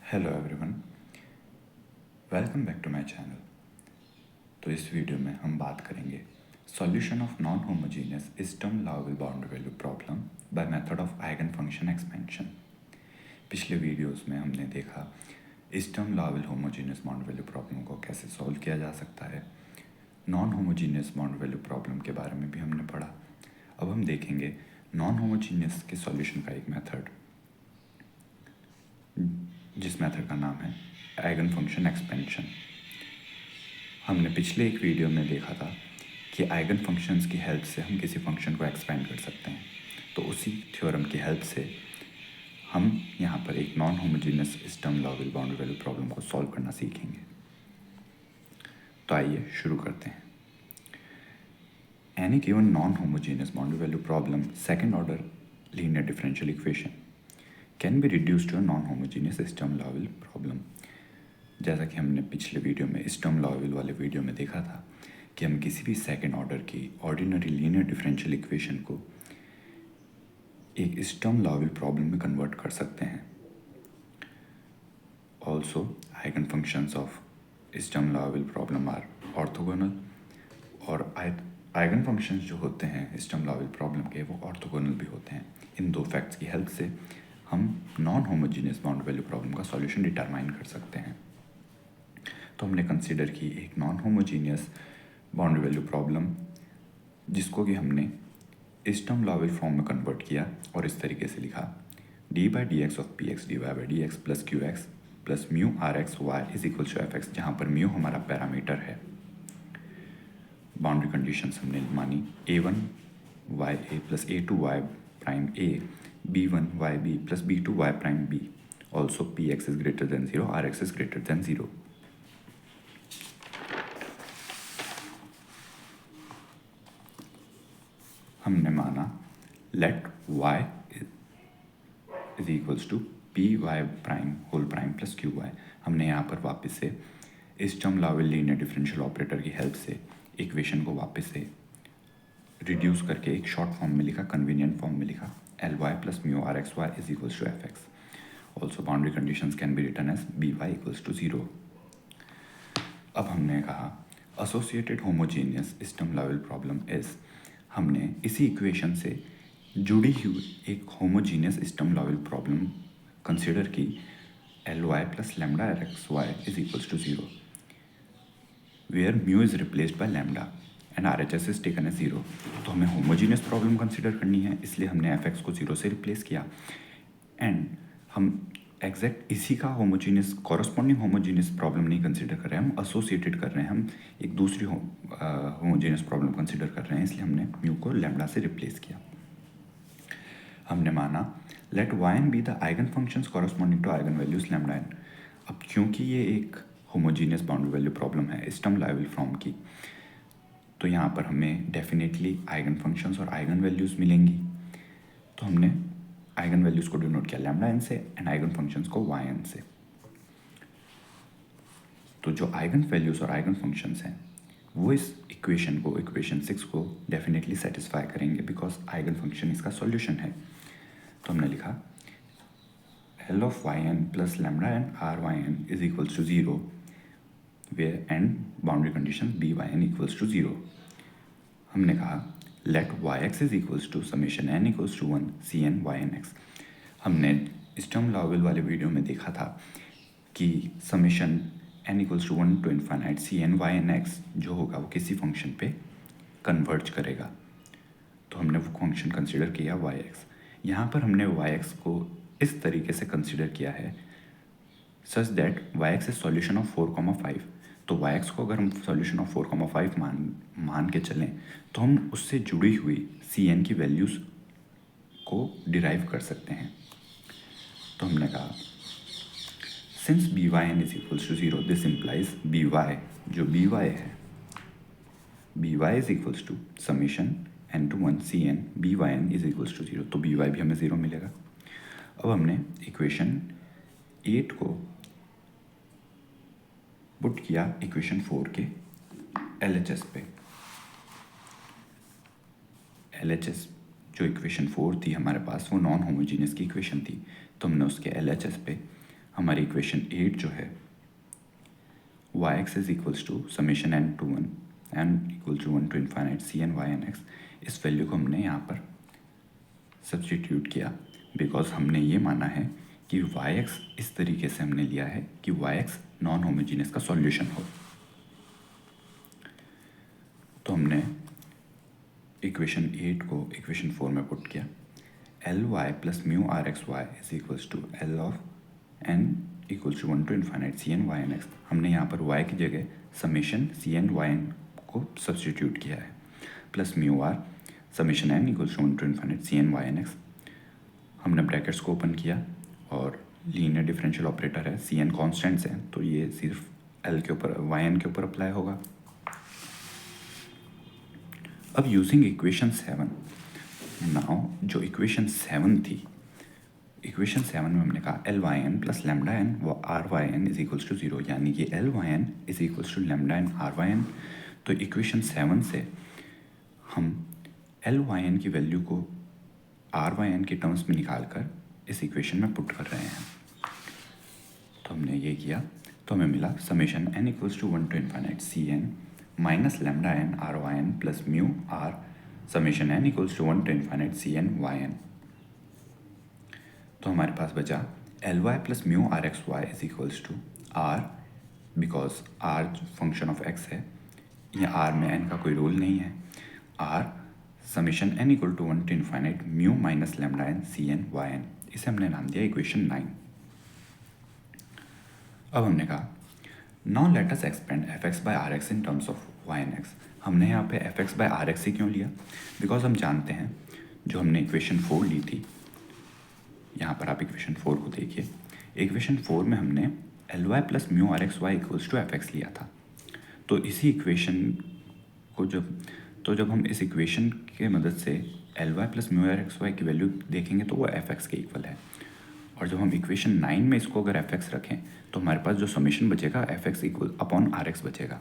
Hello everyone, welcome back to my channel. तो इस video में हम बात करेंगे solution of non homogeneous Sturm Liouville boundary value problem by method of eigen function expansion. पिछले videos में हमने देखा Sturm Liouville homogeneous boundary value problem को कैसे सॉल्व किया जा सकता है। Non homogeneous boundary value problem के बारे में भी हमने पढ़ा। अब हम देखेंगे नॉन होमोजीनियस के सॉल्यूशन का एक मेथड, जिस मेथड का नाम है आइगन फंक्शन एक्सपेंशन। हमने पिछले एक वीडियो में देखा था कि आइगन फंक्शंस की हेल्प से हम किसी फंक्शन को एक्सपेंड कर सकते हैं। तो उसी थ्योरम की हेल्प से हम यहाँ पर एक non homogeneous Sturm Liouville boundary value problem को सॉल्व करना सीखेंगे। तो आइए शुरू करते हैं। Any given non homogeneous boundary value problem second order linear differential equation can be reduced to a non homogeneous Sturm Liouville problem. जैसा कि हमने पिछले वीडियो में स्टर्म लाउविल वाले वीडियो में देखा था कि हम किसी भी सेकेंड ऑर्डर की ऑर्डिनरी लीनियर डिफरेंशियल इक्वेशन को एक स्टर्म लाउविल प्रॉब्लम में कन्वर्ट कर सकते हैं। Also eigen functions of Sturm Liouville problem are orthogonal, और आइगन फंक्शंस जो होते हैं स्टर्म लाउविल प्रॉब्लम के वो ऑर्थोगोनल भी होते हैं। इन दो फैक्ट्स की हेल्प से हम non homogeneous boundary value problem का सॉल्यूशन डिटरमाइन कर सकते हैं। तो हमने कंसीडर की एक non homogeneous boundary value problem, जिसको कि हमने स्टर्म लाउविल फॉर्म में कन्वर्ट किया और इस तरीके से लिखा d/dx of px dy/dx plus qx plus mu rx/y is equal to fx, जहाँ पर म्यू हमारा पैरामीटर है। बाउंड्री कंडीशंस हमने मानी a1 plus a2y prime a, b1 plus b2y prime b, also px is greater than 0, rx is greater than 0। हमने माना let y is equals to P Y prime whole prime plus Q Y. हमने यहाँ पर वापस से Sturm Liouville linear differential operator की help से equation को वापस से रिड्यूस करके एक शॉर्ट फॉर्म में लिखा, कन्वीनियंट फॉर्म में लिखा L Y plus mu are x Y is equals to F X. Also boundary conditions can be written as B Y equals to 0। अब हमने कहा associated homogeneous Sturm Liouville problem is, हमने इसी equation से जुड़ी हुई एक homogeneous Sturm Liouville problem consider की L Y plus lambda are x Y is equals to 0, where mu is replaced by lambda and R H S is taken as 0। तो हमें homogeneous problem consider करनी है, इसलिए हमने f x को 0 से replace किया। एंड हम एग्जैक्ट इसी का होमोजीनियस कॉरस्पॉन्डिंग होमोजीनियस प्रॉब्लम नहीं कंसिडर कर रहे हैं, हम एसोसिएटेड कर रहे हैं, हम एक दूसरी होमोजीनियस प्रॉब्लम कंसिडर कर रहे हैं, इसलिए हमने म्यू को लैम्डा से रिप्लेस किया। हमने माना let Y N be the eigenfunctions corresponding to eigenvalues lambda N. अब क्योंकि ये एक होमोजीनियस बाउंड्री वैल्यू प्रॉब्लम है स्टर्म लाउविल फॉर्म की, तो यहाँ पर हमें डेफिनेटली आइगन फंक्शंस और आइगन वैल्यूज मिलेंगी। तो हमने आइगन वैल्यूज को डिनोट किया लैम्डा एन से एंड आइगन फंक्शंस को वाई एन से। तो जो आइगन वैल्यूज और आइगन फंक्शंस हैं वो इस इक्वेशन को, इक्वेशन 6 को डेफिनेटली सेटिस्फाई करेंगे, बिकॉज आइगन फंक्शन इसका सॉल्यूशन है। तो हमने लिखा L of Y N plus lambda N R Y N is equals to 0, where N boundary condition B Y N equals to 0। हमने कहा let Y x is equals to summation N equals to 1 C N Y N x. हमने Sturm Liouville वाले video में देखा था कि summation N equals to 1 to infinite C N Y N X जो होगा वो किसी फंक्शन पे कन्वर्ज करेगा। तो हमने वो फंक्शन कंसिडर किया वाई एक्स। यहाँ पर हमने वाई एक्स को इस तरीके से कंसिडर किया है such that Y x is solution of 4,5। तो वाई एक्स को अगर हम सॉल्यूशन ऑफ 4,5 मान के चलें तो हम उससे जुड़ी हुई सी एन की वैल्यूज़ को डिराइव कर सकते हैं। तो हमने कहा since B Y N is equals to 0 this implies B Y, जो बी वाई है, B Y is equals to summation N to 1 C N B Y N is equals to 0। तो बी वाई भी हमें 0 मिलेगा। अब हमने equation 8 को put किया इक्वेशन 4 के LHS पे। LHS जो इक्वेशन 4 थी हमारे पास वो नॉन होमोजीनियस की इक्वेशन थी, तो हमने उसके LHS पे हम हमारी इक्वेशन 8 जो है Y x is equals to summation N to one N equal to 1 to infinite C N Y N X, इस वैल्यू को हमने यहाँ पर सब्सटीट्यूट किया बिकॉज हमने ये माना है कि वाई एक्स इस तरीके से हमने लिया है कि वाई एक्स नॉन होमोजीनियस का सॉल्यूशन हो। तो हमने इक्वेशन 8 को इक्वेशन 4 में पुट किया, L Y plus mu are x Y is equals to L of N equals to 1 to infinite C N Y N x. हमने यहाँ पर वाई की जगह summation C N Y N को substitute किया है, plus mu R summation N equals to 1 to infinite C N Y N x. हमने brackets को ओपन किया और लीनियर डिफरेंशियल ऑपरेटर है, सी एन कॉन्स्टेंट्स हैं तो ये सिर्फ एल के ऊपर वाई एन के ऊपर अप्लाई होगा। अब यूजिंग इक्वेशन 7, नाउ जो इक्वेशन 7 थी, इक्वेशन 7 में हमने कहा L Y N plus lambda N व R Y N is equals to 0, यानी कि L Y N is equals to lambda N R Y N. तो इक्वेशन 7 से हम एल वाई एन की वैल्यू को आर वाई एन के terms में निकाल कर इस इक्वेशन में पुट कर रहे हैं। तो हमने ये किया तो हमें मिला summation N equals to 1 to infinite C N minus lambda N R Y N plus mu R summation N equals to 1 to infinite C N Y N. तो हमारे पास बचा L Y plus mu are x Y is equals to R, because R function of X है, या are में N का कोई role नहीं है, r summation N equal to 1 to infinite mu minus lambda N C N Y n. इसे हमने नाम दिया इक्वेशन 9। अब हमने कहा now let us expand f x by r x in terms of Y N x. हमने यहाँ पे f x by r x ही क्यों लिया, बिकॉज हम जानते हैं जो हमने इक्वेशन 4 ली थी, यहाँ पर आप इक्वेशन 4 को देखिए, इक्वेशन 4 में हमने L Y plus mu are x Y equals to F X लिया था। तो इसी इक्वेशन को जब हम इस इक्वेशन के मदद से L Y plus mu are x Y की वैल्यू देखेंगे तो वो एफ एक्स के इक्वल है, और जब हम इक्वेशन 9 में इसको अगर एफ एक्स रखें तो हमारे पास जो समेशन बचेगा F X equal upon R X बचेगा।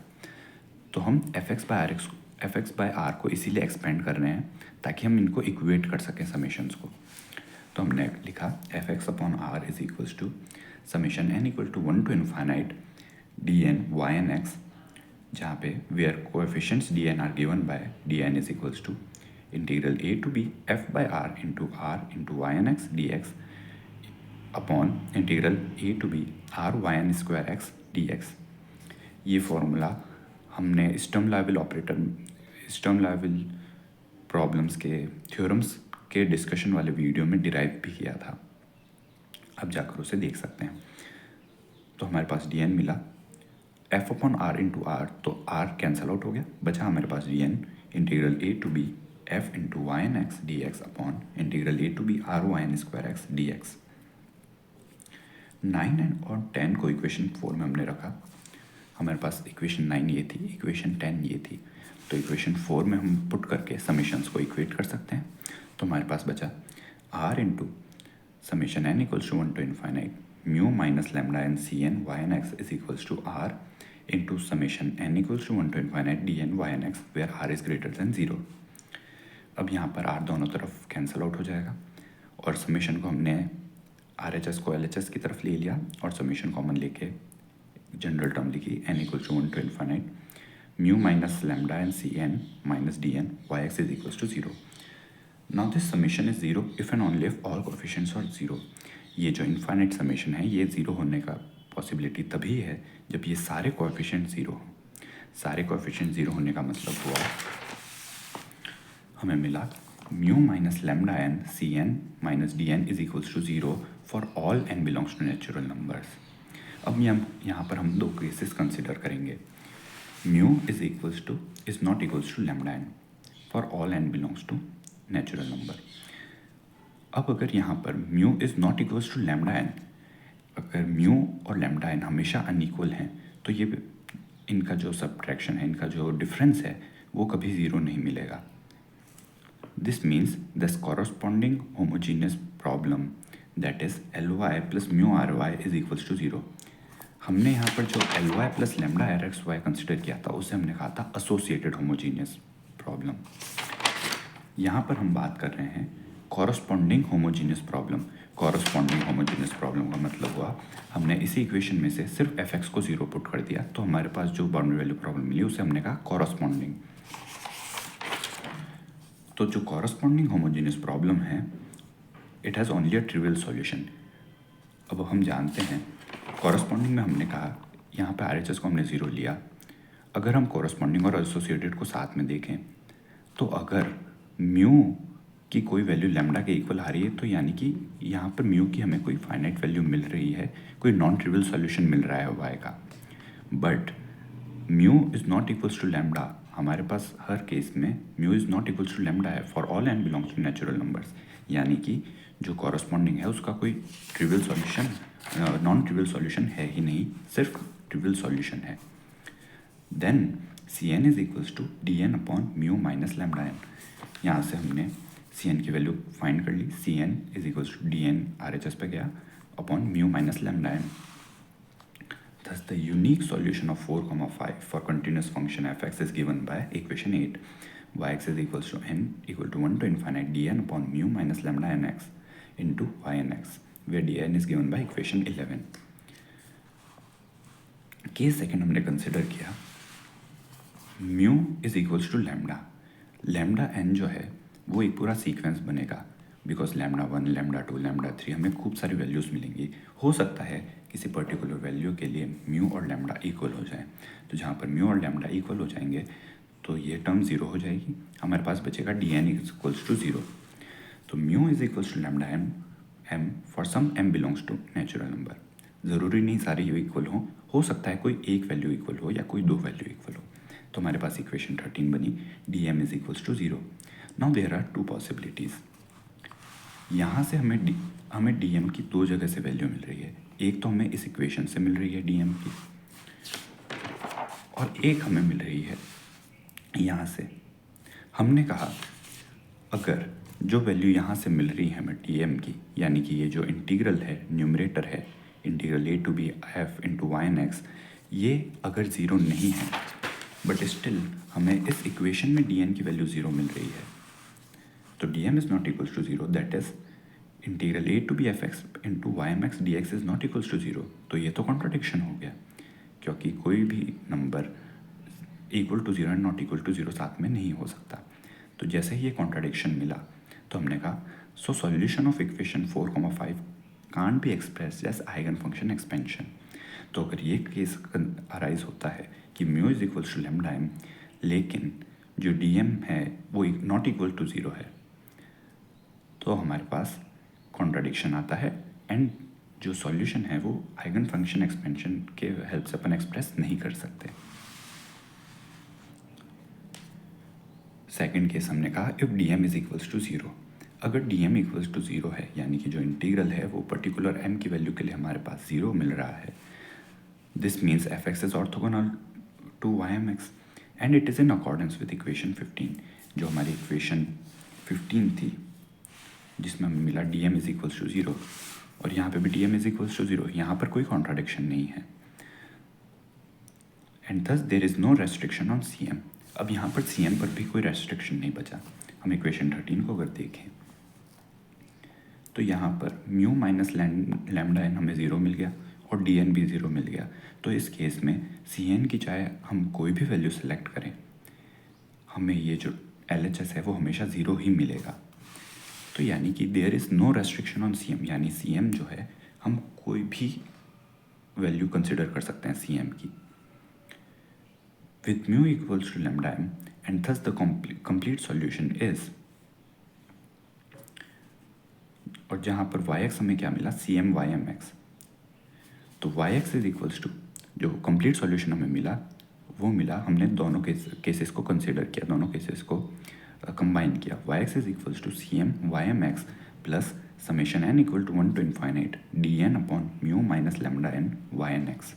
तो हम एफ एक्स बाय आर को इसीलिए एक्सपेंड कर रहे हैं ताकि हम इनको इक्वेट कर सकें समेशंस को। तो हमने लिखा F x upon R is equals to summation N equal to 1 to infinite D N Y N x, जहाँ पे where coefficients D N are given by D N is equals to integral A to B F by R into Y N x D x upon integral A to B R Y N square x D X. ये formula हमने Sturm Liouville problems के theorems के discussion वाले video में derive भी किया था, आप जाकर उसे देख सकते हैं। तो हमारे पास डी एन मिला f upon r into r, तो आर कैंसल आउट हो गया, बचा हमारे पास d n integral A to B f into Y N x D x upon integral A to B R Y N square x D x. 9 और 10 को equation 4 में हमने रखा, हमारे पास इक्वेशन 9 ये थी, इक्वेशन 10 ये थी, तो इक्वेशन 4 में हम पुट करके समेशंस को इक्वेट कर सकते हैं। तो हमारे पास बचा R into summation N equals to 1 to infinite mu minus lambda N C N Y N X is equals to R into summation N equals to 1 to infinite D N Y N X where R is greater than 0। अब यहाँ पर are दोनों तरफ cancel out हो जाएगा और summation को हमने आर एच एस को एल एच एस की तरफ ले लिया और समेशन कॉमन लेके जनरल टर्म लिखी n equals to 1 to infinite mu minus lambda N C N minus d N y x is equals to 0। Now this summation is 0 if and only if all coefficients are 0। ये जो infinite summation है ये 0 होने का possibility तभी है जब ये सारे कोएफिशिएंट 0 हो। सारे कोएफिशिएंट 0 होने का मतलब हुआ हमें मिला mu minus lambda N C N minus d N is equals to 0 for all n belongs to natural numbers. अब यहाँ पर हम दो केसेस कंसिडर करेंगे, mu is not equals to lambda n for all n belongs to natural number. अब अगर यहाँ पर mu is not equals to lambda n, अगर म्यू और लेमडा एन हमेशा अनइक्वल हैं तो ये इनका जो सब्ट्रैक्शन है, इनका जो डिफरेंस है वो कभी 0 नहीं मिलेगा। This means the corresponding homogeneous problem that is L Y plus mu r y is equals to 0। हमने यहाँ पर जो L Y plus lambda r x y consider किया था उसे हमने कहा था एसोसिएटेड होमोजीनियस प्रॉब्लम। यहाँ पर हम बात कर रहे हैं corresponding homogeneous problem, corresponding homogeneous problem का मतलब हुआ हमने इसी इक्वेशन में से सिर्फ एफ एक्स को 0 पुट कर दिया, तो हमारे पास जो बाउंड्री वैल्यू प्रॉब्लम मिली उसे हमने कहा कॉरस्पॉन्डिंग। तो जो कॉरस्पॉन्डिंग होमोजेनियस प्रॉब्लम है it has only a trivial solution. अब हम जानते हैं कॉरस्पॉन्डिंग में हमने कहा यहाँ पे RHS को हमने 0 लिया। अगर हम कॉरस्पॉन्डिंग और एसोसिएटेड को साथ में देखें तो अगर म्यू की कोई वैल्यू लैम्डा के इक्वल आ रही है तो यानी कि यहाँ पर म्यू की हमें कोई फाइनाइट वैल्यू मिल रही है, कोई नॉन ट्रिवियल सॉल्यूशन मिल रहा है वाई का। But mu is not equals to lambda, हमारे पास हर केस में mu is not equals to lambda है for all n belongs to natural numbers, यानी कि जो कॉरस्पॉन्डिंग है उसका कोई trivial solution non trivial solution है ही नहीं, सिर्फ ट्रिवियल सॉल्यूशन है। Then c n is equals to d n upon mu minus lambda n. यहाँ से हमने सी एन की वैल्यू फाइंड कर ली, c n is equals to d n RHS पे गया upon mu minus lambda n. Thus, the unique solution of 4, 5 for continuous function f(x) is given by equation 8. Yx is equals to n equal to 1 to infinite dn upon mu minus lambda nx into ynx, where dn is given by equation 11. Case second हमने consider किया mu is equals to lambda. Lambda n जो है वो एक पूरा sequence बनेगा, because lambda 1, lambda 2, lambda 3 हमें खूब सारी वैल्यूज़ मिलेंगी। हो सकता है किसी पर्टिकुलर वैल्यू के लिए म्यू और लैम्डा इक्वल हो जाए, तो जहाँ पर म्यू और लैम्डा इक्वल हो जाएंगे तो ये टर्म 0 हो जाएगी, हमारे पास बचेगा d N is equals to 0। तो mu is equals to lambda m for some m belongs to natural number. ज़रूरी नहीं सारे ये इक्वल हो सकता है कोई एक वैल्यू इक्वल हो या कोई दो वैल्यू इक्वल हो। तो हमारे पास इक्वेशन 13 बनी, d m is equals to 0। Now there are two possibilities. यहाँ से हमें डी एम की दो जगह से वैल्यू मिल रही है, एक तो हमें इस इक्वेशन से मिल रही है डी एम की, और एक हमें मिल रही है यहाँ से। हमने कहा अगर जो वैल्यू यहाँ से मिल रही है हमें डी एम की, यानी कि ये जो इंटीग्रल है न्यूमरेटर है integral a to b f into Y N x, ये अगर 0 नहीं है बट स्टिल हमें इस इक्वेशन में डी एन की वैल्यू 0 मिल रही है, तो d m is not equals to 0, that is integral a to b f x into y m x D x is not equals to 0। तो ये तो कॉन्ट्राडिक्शन हो गया, क्योंकि कोई भी number equal to 0 and not equal to 0 साथ में नहीं हो सकता। तो जैसे ही ये कॉन्ट्राडिक्शन मिला तो हमने कहा so solution of equation 4, 5 can't be express as eigen function expansion. तो अगर ये केस अराइज होता है कि mu is equals to lambda m, लेकिन जो डी एम है वो नॉट इक्वल टू 0 है, तो हमारे पास कॉन्ट्राडिक्शन आता है एंड जो सॉल्यूशन है वो आइगन फंक्शन एक्सपेंशन के हेल्प से अपन एक्सप्रेस नहीं कर सकते। सेकेंड केस हमने कहा if d m is equals to 0। अगर डी एम इक्वल्स टू 0 है, यानी कि जो इंटीग्रल है वो पर्टिकुलर एम की वैल्यू के लिए हमारे पास 0 मिल रहा है, this means f x is orthogonal to y m x and it is in accordance with equation 15। जो हमारी इक्वेशन 15 थी जिसमें हमें मिला d m is equals to 0, और यहाँ पे भी d m is equals to 0, यहाँ पर कोई कॉन्ट्राडिक्शन नहीं है and thus there is no restriction on c m. अब यहाँ पर सी एम पर भी कोई रेस्ट्रिक्शन नहीं बचा। हम इक्वेशन 13 को अगर देखें तो यहाँ पर म्यू माइनस लैम्डा एन हमें 0 मिल गया और डी एन भी 0 मिल गया। तो इस केस में सी एन की चाहे हम कोई भी वैल्यू सेलेक्ट करें, हमें ये जो एल एच एस है वो हमेशा 0 ही मिलेगा। तो यानी कि there is no restriction on c m, यानी सी एम जो है हम कोई भी वैल्यू कंसिडर कर सकते हैं सी एम की with mu equals to lambda m, and thus the complete solution is, और जहाँ पर yx हमें क्या मिला cm ymx, तो yx इज इक्वल्स टू जो कंप्लीट सॉल्यूशन हमें मिला वो मिला, हमने दोनों केसेस को कंसिडर किया, दोनों केसेस को कंबाइन किया। yx is equals to cm ymx plus summation n equal to 1 to infinite dn upon mu minus lambda n ynx।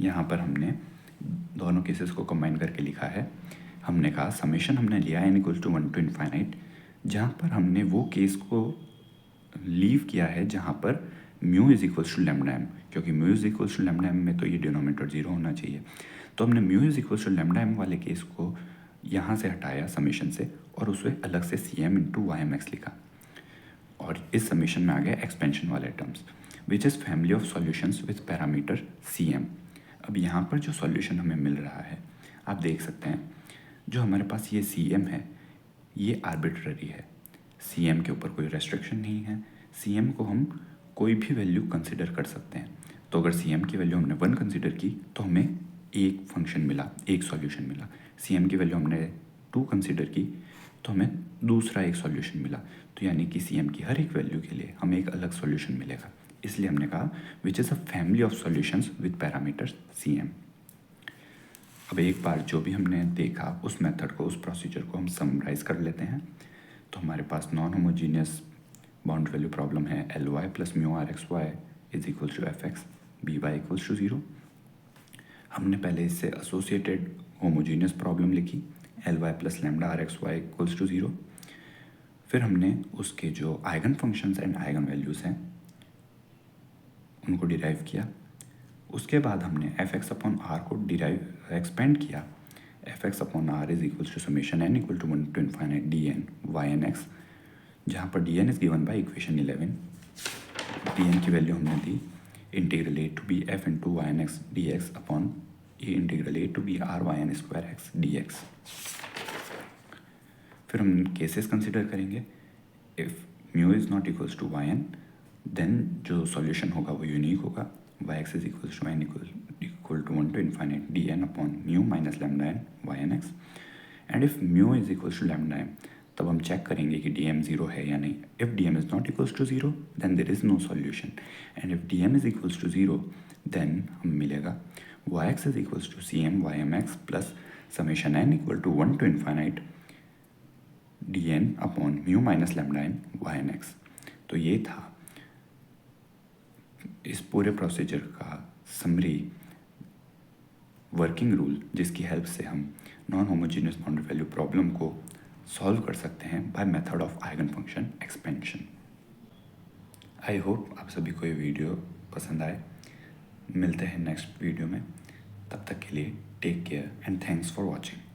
यहाँ पर हमने दोनों केसेस को कंबाइन करके लिखा है। हमने कहा समेशन हमने लिया n equal to 1 to infinite, जहाँ पर हमने वो केस को लीव किया है जहाँ पर mu is equals to lambda m, क्योंकि mu is equals to lambda m में तो ये डिनोमिनेटर 0 होना चाहिए। तो हमने mu is equals to lambda m वाले केस को यहाँ से हटाया समेशन से और उसे अलग से c m into y m x लिखा। और इस समीशन में आ गया एक्सपेंशन वाले terms, which is family of solutions with parameter CM। अब यहाँ पर जो सॉल्यूशन हमें मिल रहा है आप देख सकते हैं, जो हमारे पास ये CM है ये आर्बिट्ररी है, CM के ऊपर कोई रेस्ट्रिक्शन नहीं है, CM को हम कोई भी वैल्यू कंसिडर कर सकते हैं। तो अगर CM की वैल्यू हमने 1 कंसिडर की तो हमें एक फंक्शन मिला, एक सॉल्यूशन मिला। CM की वैल्यू हमने 2 कंसिडर की तो हमें दूसरा एक सॉल्यूशन मिला। तो यानी कि CM की हर एक वैल्यू के लिए हमें एक अलग सॉल्यूशन मिलेगा, इसलिए हमने कहा which is a family of solutions with parameter CM। अब एक बार जो भी हमने देखा उस मेथड को, उस प्रोसीजर को हम समराइज़ कर लेते हैं। तो हमारे पास non homogeneous bound value problem है Ly plus mu are x Y is equals to F x b Y equals to 0। हमने पहले इससे एसोसिएटेड होमोजीनियस प्रॉब्लम लिखी Ly plus lambda are x Y equals to 0। फिर हमने उसके जो eigen functions and eigen values हैं उनको डिराइव किया। उसके बाद हमने एफ एक्स अपॉन आर को डिराइव एक्सपेंड किया। F x upon R is equals to summation N equal to 1 to infinite D N Y N x, जहाँ पर d N is given by equation 11। D n की value हमने दी integral A to B f into Y N x D x upon a integral A to B R Y N square x D x. फिर हम cases consider करेंगे। If mu is not equals to y n then जो solution होगा वो unique होगा। Y x is equals to n equal to 1 to infinite D n upon mu minus lambda n Y N x. And if mu is equals to lambda n तब हम check करेंगे कि D M zero है या नहीं। If d m is not equals to zero then there is no solution, and if d m is equals to zero then हम मिलेगा y x is equals to c m y m x plus summation N equal to 1 to infinite D n upon mu minus lambda n Y N x. तो ये था इस पूरे procedure का summary working rule, जिसकी help से हम non homogeneous boundary value problem को सॉल्व कर सकते हैं bye method of eigen function expansion. I hope आप सभी को ये वीडियो पसंद आए। मिलते हैं नेक्स्ट वीडियो में, तब तक के लिए take care and thanks for watching.